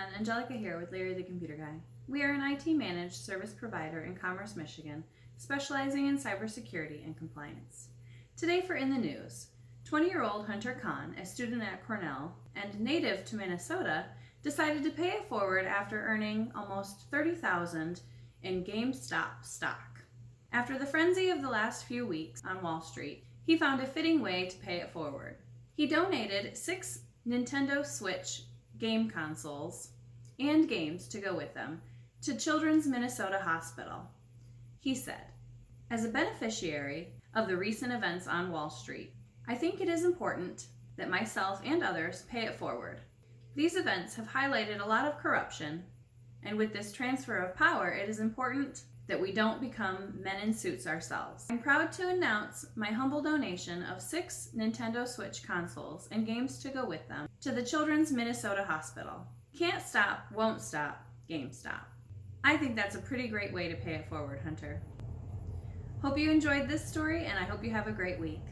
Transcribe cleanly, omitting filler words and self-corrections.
everyone, Angelica here with Larry the Computer Guy. We are an IT managed service provider in Commerce, Michigan, specializing in cybersecurity and compliance. Today for In the News, 20-year-old Hunter Kahn, a student at Cornell and native to Minnesota, decided to pay it forward after earning almost $30,000 in GameStop stock. After the frenzy of the last few weeks on Wall Street, he found a fitting way to pay it forward. He donated 6 Nintendo Switch game consoles and games to go with them to Children's Minnesota Hospital. He said, "As a beneficiary of the recent events on Wall Street, I think it is important that myself and others pay it forward. These events have highlighted a lot of corruption, and with this transfer of power, it is important that we don't become men in suits ourselves. I'm proud to announce my humble donation of 6 Nintendo Switch consoles and games to go with them to the Children's Minnesota Hospital. Can't stop, won't stop, GameStop." I think that's a pretty great way to pay it forward, Hunter. Hope you enjoyed this story, and I hope you have a great week.